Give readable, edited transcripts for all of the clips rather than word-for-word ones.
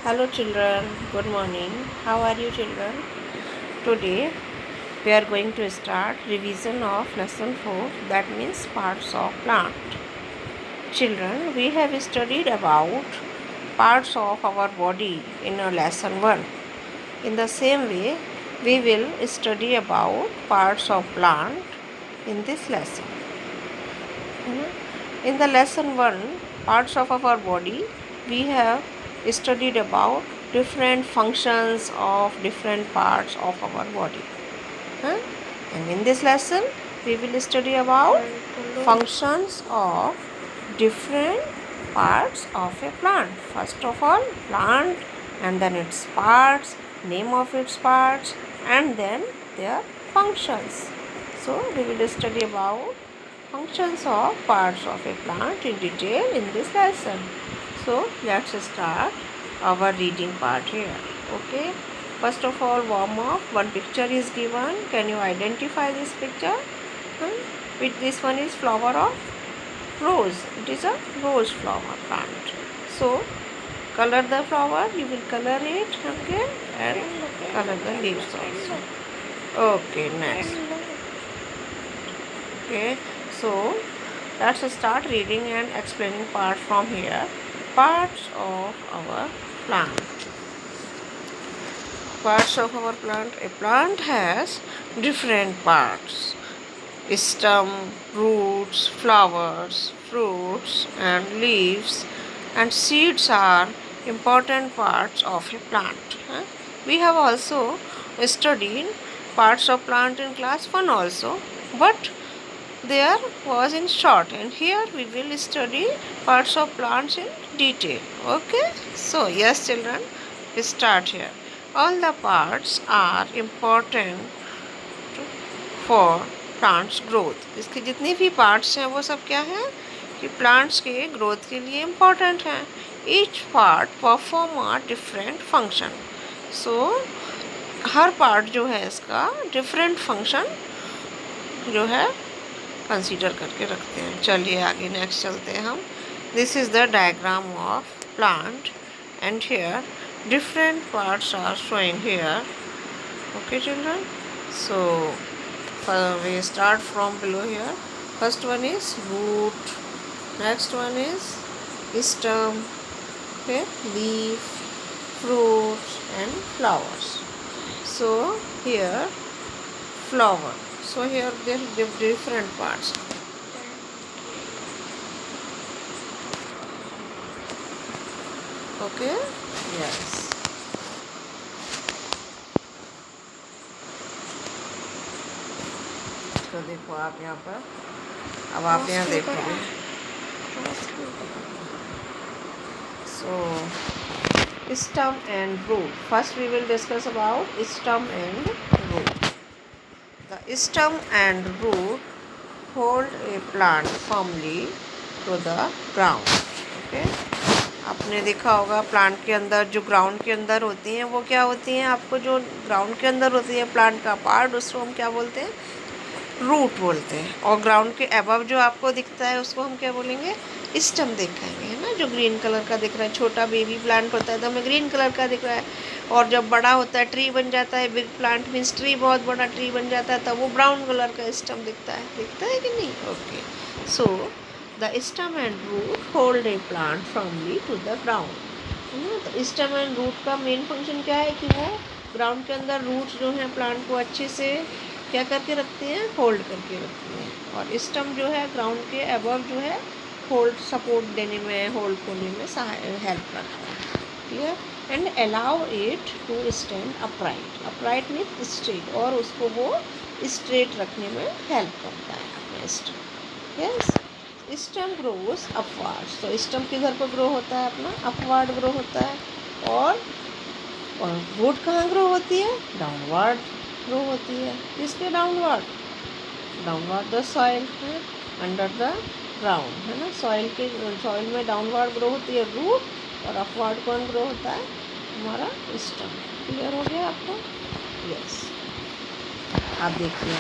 Hello children, good morning. How are you children? Today we are going to start revision of lesson 4, that means parts of plant. Children, we have studied about parts of our body in a lesson 1. In the same way, we will study about parts of plant in this lesson. In the lesson 1, parts of our body, we have studied about different functions of different parts of our body. And in this lesson, we will study about functions of different parts of a plant. First of all, plant, and then its parts, name of its parts, and then their functions. So, we will study about functions of parts of a plant in detail in this lesson. So, let's start our reading part here. Okay. First of all, warm up. One picture is given. Can you identify this picture? With this one is flower of rose. It is a rose flower plant. So, color the flower. You will color it. Okay. And color the leaves also. Okay. Next. Okay. So, let's start reading and explaining parts from here. Parts of our plant. Parts of our plant. A plant has different parts: stem, roots, flowers, fruits, and leaves, and seeds are important parts of a plant. We have also studied parts of plant in class 1 also, but there was in short, and here we will study parts of plants in detail. Okay, so yes children, we start here. All the parts are important for plants growth. इसके जितने भी parts हैं वो सब क्या हैं कि plants के growth के लिए important हैं. Each part perform a different function. So her part जो है इसका different function जो है कंसीडर करके रखते हैं. चलिए आगे नेक्स्ट चलते हैं हम. This is the diagram of plant and here different parts are showing here. Okay children, so we start from below here. First one is root, next one is stem, okay, leaf, fruits and flowers. So here flower. So here there are different parts. Okay, yes. तो देखो आप यहाँ पर, अब आप यहाँ देखोगे. So stem and root. First we will discuss about stem and root. The stem and root hold a plant firmly to the ground. Okay. आपने देखा होगा प्लांट के अंदर जो ग्राउंड के अंदर होती हैं वो क्या होती हैं. आपको जो ग्राउंड के अंदर होती है प्लांट का पार्ट, उसको हम क्या बोलते हैं, रूट बोलते हैं. और ग्राउंड के अबव जो आपको दिखता है उसको हम क्या बोलेंगे, स्टेम देखेंगे, है ना, जो ग्रीन कलर का दिख रहा है. छोटा बेबी प्लांट होता है तो हमें ग्रीन कलर का दिख रहा है, और जब बड़ा होता है ट्री बन जाता है, बिग प्लांट मीन्स ट्री बहुत बड़ा ट्री बन जाता है, तब वो ब्राउन कलर का स्टेम दिखता है कि नहीं. Okay, so the stem and root hold a plant firmly to the ground. तो स्टेम एंड रूट का मेन फंक्शन क्या है कि वो ग्राउंड के अंदर रूट्स जो हैं प्लांट को अच्छे से क्या करके रखते हैं, होल्ड करके रखते हैं. और स्टेम जो है ग्राउंड के अबव जो है होल्ड, सपोर्ट देने में, होल्ड करने में हेल्प करता है. Clear. And allow it to stand upright. Upright mean straight, और उसको वो स्ट्रेट रखने में हेल्प करता है अपना stem. Yes. Stem grows upward. तो स्टेम किधर पर ग्रो होता है अपना, अपवार्ड ग्रो होता है. और रूट कहाँ ग्रो होती है, डाउनवर्ड ग्रो होती है. इसके डाउनवर्ड, डाउनवर्ड द सॉइल है, अंडर द ग्राउंड, है ना. सॉइल में डाउनवर्ड ग्रो होती है रूट, और अपवर्ड कौन ग्रो होता है, हमारा स्टेम. क्लियर हो गया आपको. यस. आप देखिए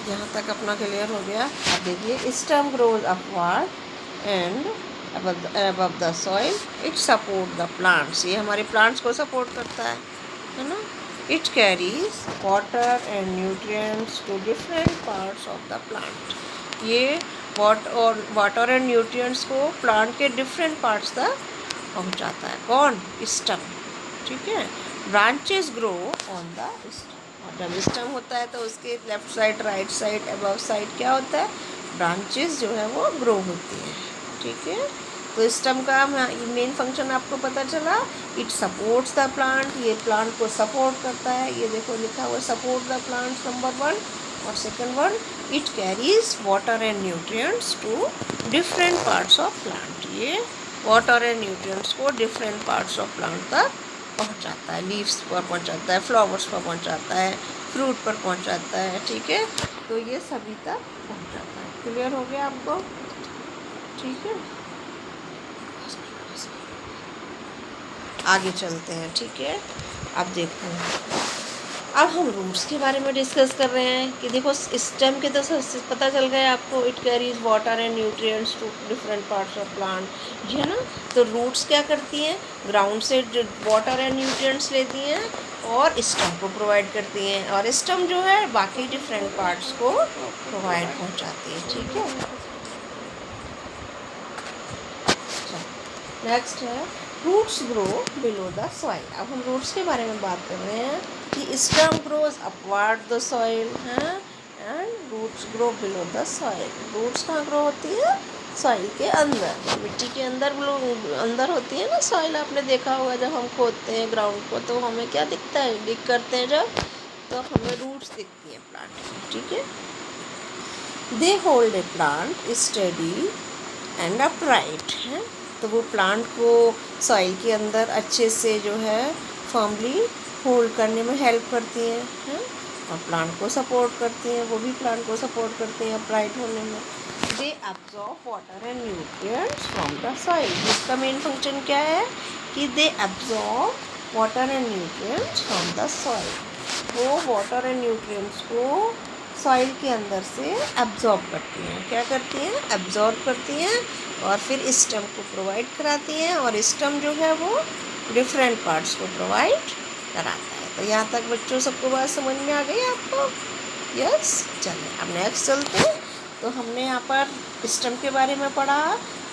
यहाँ तक अपना क्लियर हो गया. आप देखिए stem grows upward and above the soil. It support the plants. ये हमारे plants को support करता है ना. It carries water and nutrients to different parts of the plant. ये वाटर एंड न्यूट्रिएंट्स को प्लांट के डिफरेंट पार्ट्स तक पहुंचाता है. कौन? स्टम. ठीक है. Branches grow on the stem. और जब स्टम होता है तो उसके left side, right side, above side क्या होता है? ब्रांचेस जो है वो ग्रो होती हैं. ठीक है. तो स्टम का मेन फंक्शन आपको पता चला. It supports the plant. ये प्लांट को सपोर्ट करता है. ये देखो लिखा हुआ सपोर्ट द प्लांट नंबर 1. और second one, it carries water and nutrients to different parts of plant. ये वाटर एंड न्यूट्रिएंट्स को डिफरेंट पार्ट्स ऑफ प्लांट तक पहुंचाता है. लीव्स पर पहुंचाता है, फ्लावर्स पर पहुंचाता है, फ्रूट पर पहुंचाता है. ठीक है. तो ये सभी तक पहुंचाता है. क्लियर हो गया आपको? ठीक है. आगे चलते हैं. ठीक है. अब देखो, अब हम रूट्स के बारे में डिस्कस कर रहे हैं कि देखो स्टेम के तो पता चल गया आपको. It carries water and nutrients to different parts of plant. जी है ना. तो रूट्स क्या करती हैं? ग्राउंड से वाटर एंड न्यूट्रिएंट्स लेती हैं और स्टेम को प्रोवाइड करती हैं. और स्टेम जो है बाकी डिफरेंट पार्ट्स को प्रोवाइड पहुंचाती है. ठीक है. नेक्स्ट है roots grow below the soil. अब हम रूट्स के बारे में बात कर रहे हैं कि stem grows upward the soil है and roots grow below the soil. Roots कहाँ ग्रो होती है? सॉइल के अंदर, मिट्टी के अंदर होती है ना सॉइल. आपने देखा होगा जब हम खोदते हैं ग्राउंड को तो हमें क्या दिखता है? डिग करते हैं जब, तो हमें रूट्स दिखती हैं प्लांट की. ठीक है. They hold a plant steady and upright है. तो वो प्लांट को सॉइल के अंदर अच्छे से जो है फर्मली होल्ड करने में हेल्प करती हैं और प्लांट को सपोर्ट करती हैं. वो भी प्लांट को सपोर्ट करते हैं अपराइट होने में. They absorb water and nutrients from the soil. जिसका मेन फंक्शन क्या है? कि they absorb water and nutrients from the soil. वो वाटर एंड न्यूट्रिएंट्स को सॉइल के अंदर से एब्जॉर्ब करती हैं. क्या करती हैं? एब्जॉर्ब करती हैं और फिर स्टेम को प्रोवाइड कराती हैं. और स्टेम जो है वो डिफरेंट पार्ट्स को प्रोवाइड कराता है. तो यहाँ तक बच्चों सबको बात समझ में आ गई आपको? यस. चलिए अब नेक्स्ट चलते हैं. तो हमने यहाँ पर स्टेम के बारे में पढ़ा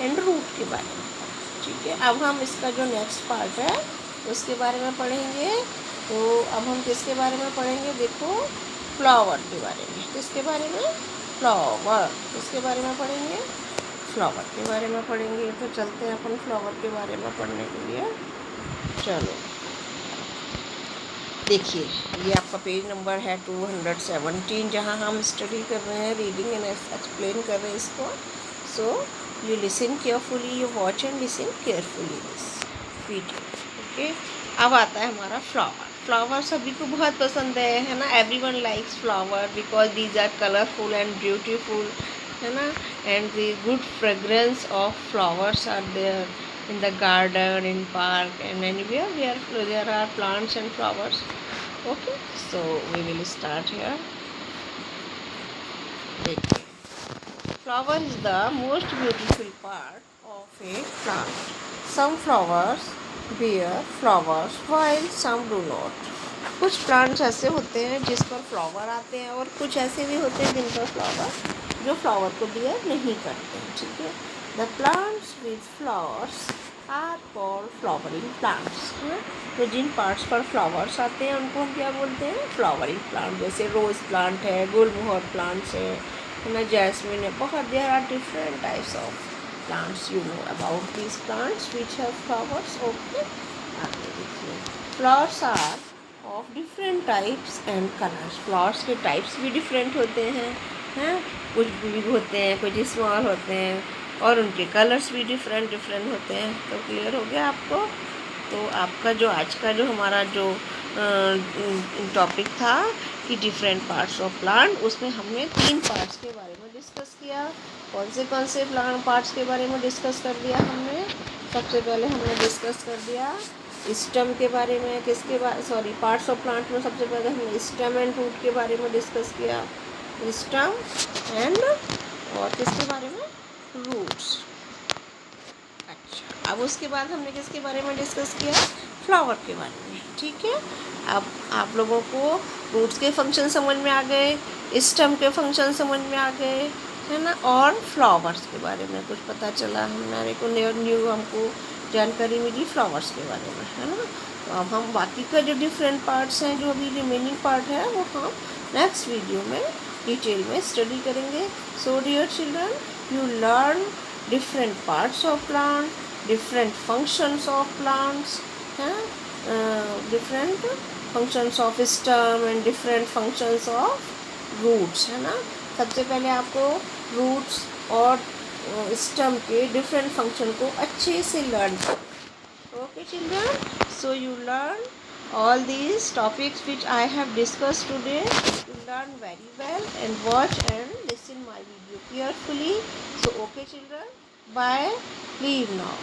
एंड रूट के बारे में. ठीक है. अब हम इसका जो नेक्स्ट पार्ट है उसके बारे में पढ़ेंगे. तो अब हम किसके बारे में पढ़ेंगे? देखो, फ्लावर के बारे में. किसके बारे में? फ्लावर. किसके बारे में पढ़ेंगे? फ्लावर के बारे में पढ़ेंगे. तो चलते हैं अपन फ्लावर के बारे में पढ़ने के लिए. चलो देखिए, ये आपका पेज नंबर है 217 जहाँ हम स्टडी कर रहे हैं, रीडिंग एंड एक्सप्लेन कर रहे हैं इसको. So you listen carefully, you watch and listen carefully this video. Okay. अब आता है हमारा फ्लावर. फ्लावर सभी को बहुत पसंद है ना. Everyone likes flower because these are colourful and beautiful है ना. And the good fragrance of flowers are there in the garden, in park and anywhere where there are plants and flowers. Okay, so we will start here. देखिए, flower is the most beautiful part of a plant. Some flowers bear flowers while some do not. कुछ plants ऐसे होते हैं जिस पर flower आते हैं और कुछ ऐसे भी होते हैं जिन पर फ्लावर जो फ्लावर को बियर नहीं करते हैं. ठीक है. The plants with flowers are called flowering plants. तो जिन पार्ट्स पर फ्लावर्स आते हैं उनको हम क्या बोलते हैं? Flowering plant. जैसे रोज़ प्लांट है, गुलमोहर प्लांट्स है ना, जैस्मिन है. बहुत there are different types of plants. You know about these plants which have flowers. Okay. आगे देखिए, flowers are of different types and colours. Flowers के टाइप्स भी डिफरेंट होते हैं. कुछ बिग होते हैं, कुछ स्मॉल होते हैं और उनके कलर्स भी डिफरेंट होते हैं. तो क्लियर हो गया आपको? तो आपका जो आज का जो हमारा जो टॉपिक था कि डिफरेंट पार्ट्स ऑफ प्लांट, उसमें हमने 3 पार्ट्स के बारे में डिस्कस किया. कौन से प्लांट पार्ट्स के बारे में डिस्कस कर दिया हमने? सबसे पहले हमने डिस्कस कर दिया स्टेम के बारे में. किसके बारे? पार्ट्स ऑफ प्लांट में सबसे पहले हमने स्टेम एंड रूट के बारे में डिस्कस किया. स्टेम एंड और किसके बारे में? रूट्स. अब उसके बाद हमने किसके बारे में डिस्कस किया, फ्लावर के बारे में, ठीक है। अब आप लोगों को रूट्स के फंक्शन समझ में आ गए, स्टेम के फंक्शन समझ में आ गए, है ना, और फ्लावर्स के बारे में कुछ पता चला, हमारे को न्यू हमको जानकारी मिली फ्लावर्स के बारे में, है ना। तो अब हम बाकी का जो डिफरेंट पार्ट्स हैं, जो अभी रिमेनिंग पार्ट है, वो हम नेक्स्ट वीडियो में डिटेल में स्टडी करेंगे। So dear children, you learn different parts of plant, different functions of plants, different functions of stem and different functions of roots, है ना। सबसे पहले आपको roots और stem के different function को अच्छे से learn करो। Okay children, so you learn all these topics which I have discussed today. You learn very well and watch and listen my video carefully. So okay children, bye, leave now.